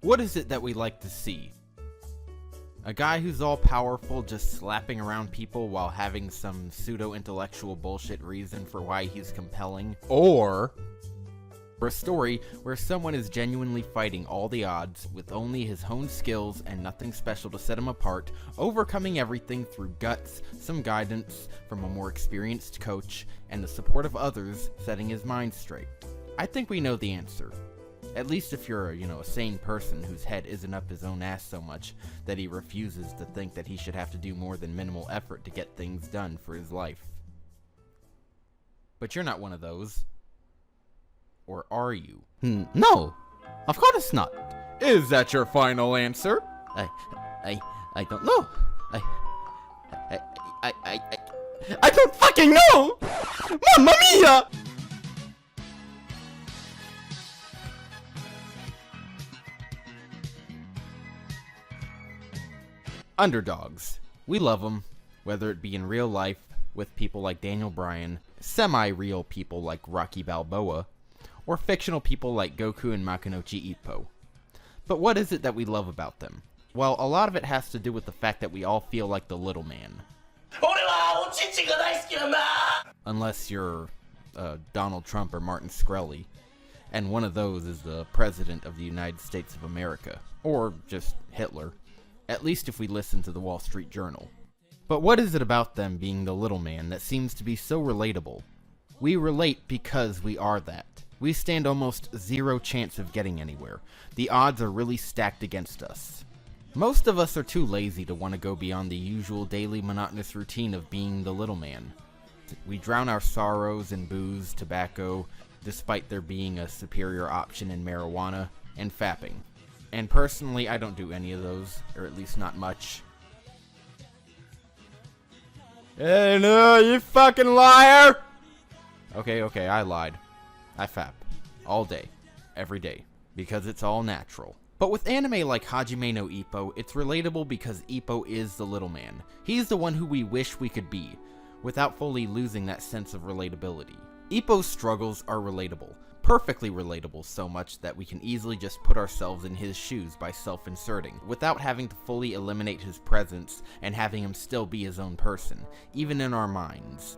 What is it that we like to see? A guy who's all powerful just slapping around people while having some pseudo-intellectual bullshit reason for why he's compelling? Or a story where someone is genuinely fighting all the odds with only his own skills and nothing special to set him apart, overcoming everything through guts, some guidance from a more experienced coach, and the support of others setting his mind straight. I think we know the answer. At least if you're, a sane person whose head isn't up his own ass so much that he refuses to think that he should have to do more than minimal effort to get things done for his life. But you're not one of those. Or are you? No, of course not. Is that your final answer? I don't know. I don't fucking know! Mamma mia! Underdogs. We love them, whether it be in real life with people like Daniel Bryan, semi-real people like Rocky Balboa, or fictional people like Goku and Makunouchi Ippo. But what is it that we love about them? Well, a lot of it has to do with the fact that we all feel like the little man. Unless you're Donald Trump or Martin Shkreli, and one of those is the President of the United States of America, or just Hitler. At least if we listen to the Wall Street Journal. But what is it about them being the little man that seems to be so relatable? We relate because we are that. We stand almost zero chance of getting anywhere. The odds are really stacked against us. Most of us are too lazy to want to go beyond the usual daily monotonous routine of being the little man. We drown our sorrows in booze, tobacco, despite there being a superior option in marijuana, and fapping. And personally, I don't do any of those, or at least not much. Hey, no, you fucking liar! Okay, I lied. I fap. All day. Every day. Because it's all natural. But with anime like Hajime no Ippo, it's relatable because Ippo is the little man. He's the one who we wish we could be, without fully losing that sense of relatability. Ippo's struggles are relatable. Perfectly relatable, so much that we can easily just put ourselves in his shoes by self-inserting, without having to fully eliminate his presence and having him still be his own person, even in our minds.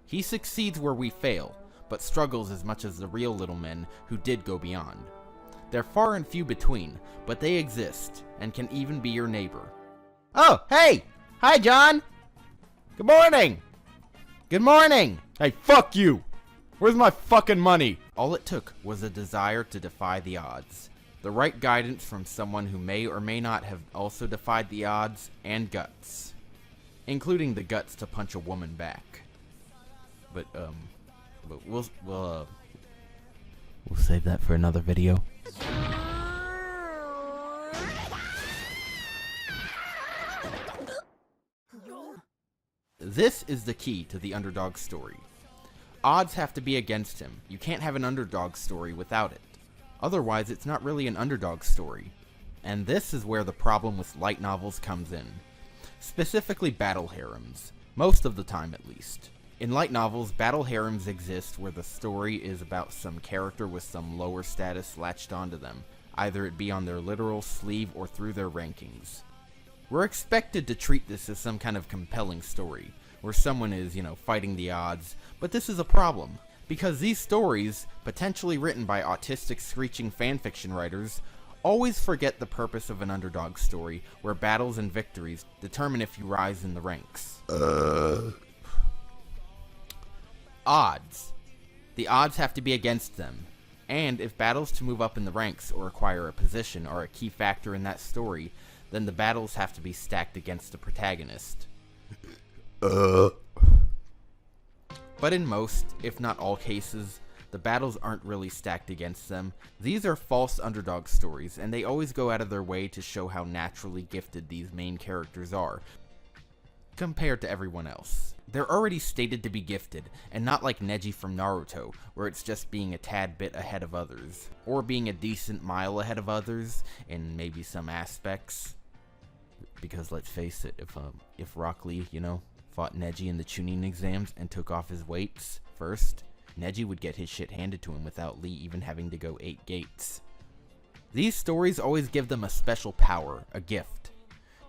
He succeeds where we fail, but struggles as much as the real little men who did go beyond. They're far and few between, but they exist, and can even be your neighbor. Oh, hey! Hi, John! Good morning! Good morning! Hey, fuck you! Where's my fucking money? All it took was a desire to defy the odds. The right guidance from someone who may or may not have also defied the odds, and guts. Including the guts to punch a woman back. But we'll save that for another video. This is the key to the underdog story. Odds have to be against him. You can't have an underdog story without it. Otherwise, it's not really an underdog story. And this is where the problem with light novels comes in. Specifically battle harems. Most of the time, at least. In light novels, battle harems exist where the story is about some character with some lower status latched onto them, either it be on their literal sleeve or through their rankings. We're expected to treat this as some kind of compelling story, where someone is, fighting the odds, but this is a problem, because these stories, potentially written by autistic screeching fanfiction writers, always forget the purpose of an underdog story, where battles and victories determine if you rise in the ranks. Odds. The odds have to be against them, and if battles to move up in the ranks or acquire a position are a key factor in that story, then the battles have to be stacked against the protagonist. But in most, if not all cases, the battles aren't really stacked against them. These are false underdog stories, and they always go out of their way to show how naturally gifted these main characters are, compared to everyone else. They're already stated to be gifted, and not like Neji from Naruto, where it's just being a tad bit ahead of others, or being a decent mile ahead of others in maybe some aspects. Because let's face it, if Rock Lee, fought Neji in the Chunin exams and took off his weights first, Neji would get his shit handed to him without Lee even having to go 8 gates. These stories always give them a special power, a gift.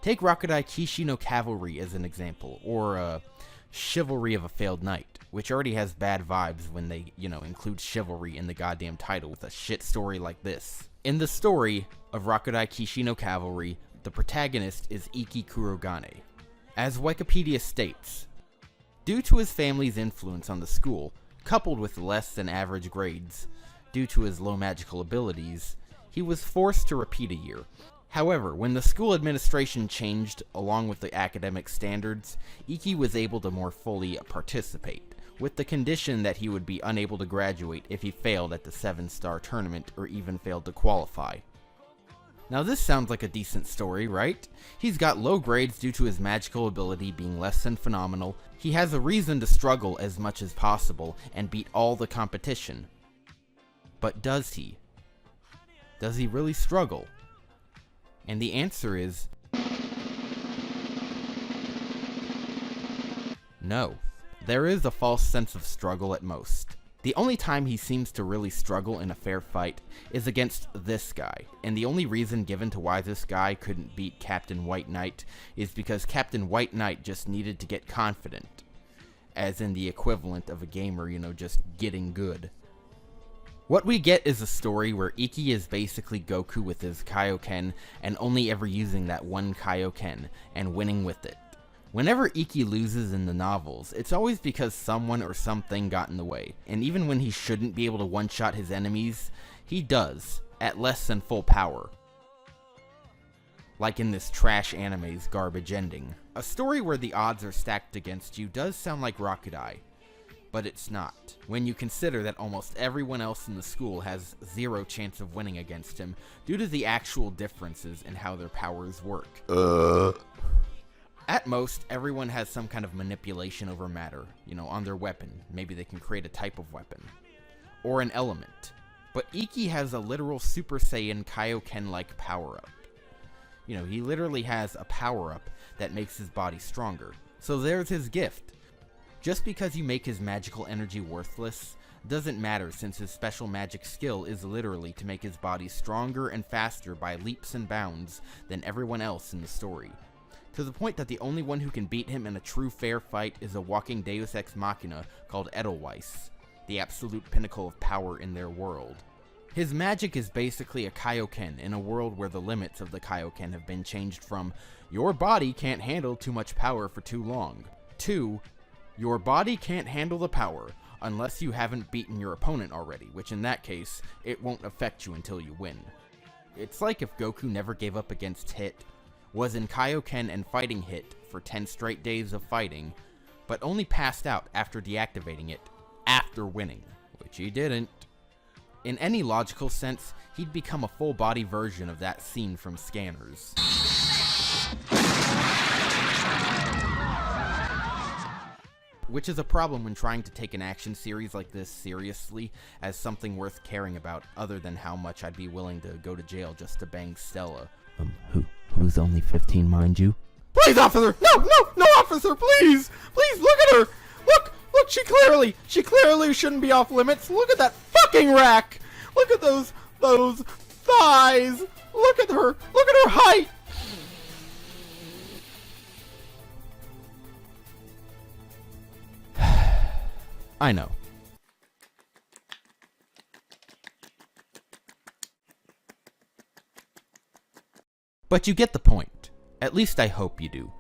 Take Rakudai Kishi no Cavalry as an example, or Chivalry of a Failed Knight, which already has bad vibes when they, include chivalry in the goddamn title with a shit story like this. In the story of Rakudai Kishi no Cavalry, the protagonist is Iki Kurogane. As Wikipedia states, due to his family's influence on the school, coupled with less than average grades, due to his low magical abilities, he was forced to repeat a year. However, when the school administration changed along with the academic standards, Iki was able to more fully participate, with the condition that he would be unable to graduate if he failed at the 7-star tournament or even failed to qualify. Now this sounds like a decent story, right? He's got low grades due to his magical ability being less than phenomenal. He has a reason to struggle as much as possible and beat all the competition. But does he? Does he really struggle? And the answer is no. There is a false sense of struggle at most. The only time he seems to really struggle in a fair fight is against this guy, and the only reason given to why this guy couldn't beat Captain White Knight is because Captain White Knight just needed to get confident, as in the equivalent of a gamer, just getting good. What we get is a story where Iki is basically Goku with his Kaioken and only ever using that one Kaioken and winning with it. Whenever Iki loses in the novels, it's always because someone or something got in the way, and even when he shouldn't be able to one-shot his enemies, he does, at less than full power. Like in this trash anime's garbage ending. A story where the odds are stacked against you does sound like Rakudai, but it's not, when you consider that almost everyone else in the school has zero chance of winning against him due to the actual differences in how their powers work. At most, everyone has some kind of manipulation over matter, on their weapon. Maybe they can create a type of weapon. Or an element. But Iki has a literal Super Saiyan Kaioken-like power-up. He literally has a power-up that makes his body stronger. So there's his gift. Just because you make his magical energy worthless doesn't matter, since his special magic skill is literally to make his body stronger and faster by leaps and bounds than everyone else in the story. To the point that the only one who can beat him in a true fair fight is a walking Deus Ex Machina called Edelweiss, the absolute pinnacle of power in their world. His magic is basically a Kaioken in a world where the limits of the Kaioken have been changed from your body can't handle too much power for too long to your body can't handle the power unless you haven't beaten your opponent already, which in that case, it won't affect you until you win. It's like if Goku never gave up against Hit, was in Kaioken and fighting Hit for 10 straight days of fighting, but only passed out after deactivating it, after winning, which he didn't. In any logical sense, he'd become a full-body version of that scene from Scanners. Which is a problem when trying to take an action series like this seriously as something worth caring about, other than how much I'd be willing to go to jail just to bang Stella. Who's only 15, mind you? Please, officer! No, officer, please! Please, look at her! Look, she clearly shouldn't be off limits. Look at that fucking rack! Look at those thighs! Look at her height! I know. But you get the point. At least I hope you do.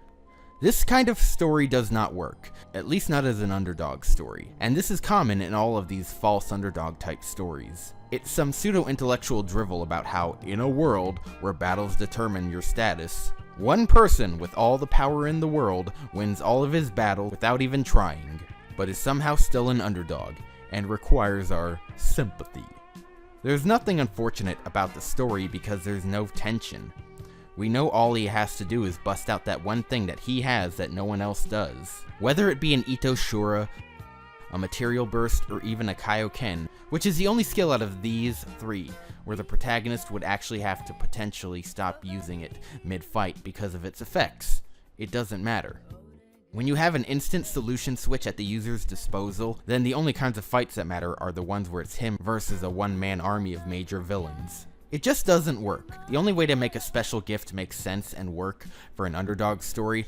This kind of story does not work, at least not as an underdog story, and this is common in all of these false underdog type stories. It's some pseudo-intellectual drivel about how, in a world where battles determine your status, one person with all the power in the world wins all of his battles without even trying, but is somehow still an underdog, and requires our sympathy. There's nothing unfortunate about the story because there's no tension. We know all he has to do is bust out that one thing that he has that no one else does. Whether it be an Ito Shura, a Material Burst, or even a Kaioken, which is the only skill out of these three where the protagonist would actually have to potentially stop using it mid-fight because of its effects. It doesn't matter. When you have an instant solution switch at the user's disposal, then the only kinds of fights that matter are the ones where it's him versus a one-man army of major villains. It just doesn't work. The only way to make a special gift make sense and work for an underdog story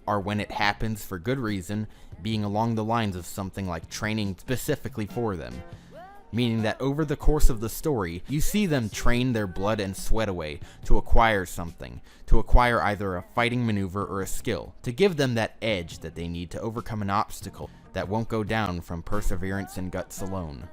are when it happens for good reason, being along the lines of something like training specifically for them. Meaning that over the course of the story, you see them train their blood and sweat away to acquire something, to acquire either a fighting maneuver or a skill, to give them that edge that they need to overcome an obstacle that won't go down from perseverance and guts alone.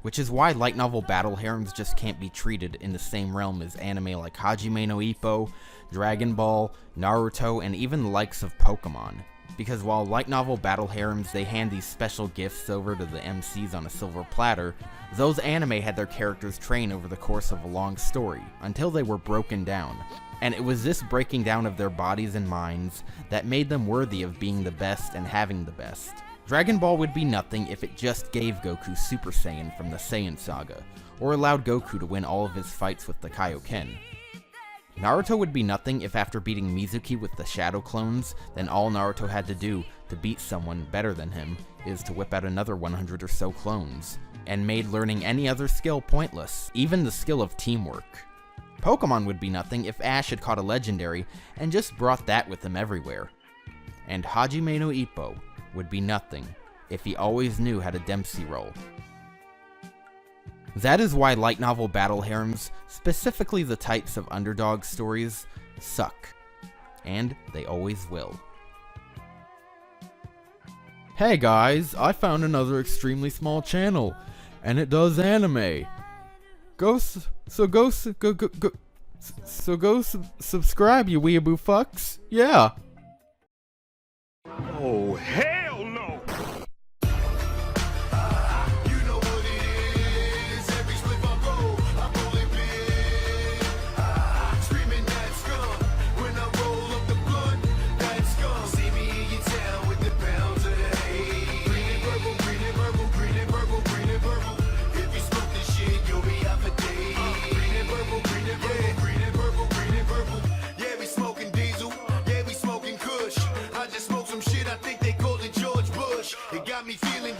Which is why light novel battle harems just can't be treated in the same realm as anime like Hajime no Ippo, Dragon Ball, Naruto, and even the likes of Pokemon. Because while light novel battle harems, they hand these special gifts over to the MCs on a silver platter, those anime had their characters train over the course of a long story, until they were broken down. And it was this breaking down of their bodies and minds that made them worthy of being the best and having the best. Dragon Ball would be nothing if it just gave Goku Super Saiyan from the Saiyan Saga, or allowed Goku to win all of his fights with the Kaioken. Naruto would be nothing if after beating Mizuki with the Shadow Clones, then all Naruto had to do to beat someone better than him is to whip out another 100 or so clones, and made learning any other skill pointless, even the skill of teamwork. Pokemon would be nothing if Ash had caught a legendary and just brought that with him everywhere. And Hajime no Ippo would be nothing if he always knew how to Dempsey roll. That is why light novel battle harems, specifically the types of underdog stories, suck. And they always will. Hey guys, I found another extremely small channel, and it does anime. Go subscribe, you weeaboo fucks. Yeah. Oh, hell no! It got me feeling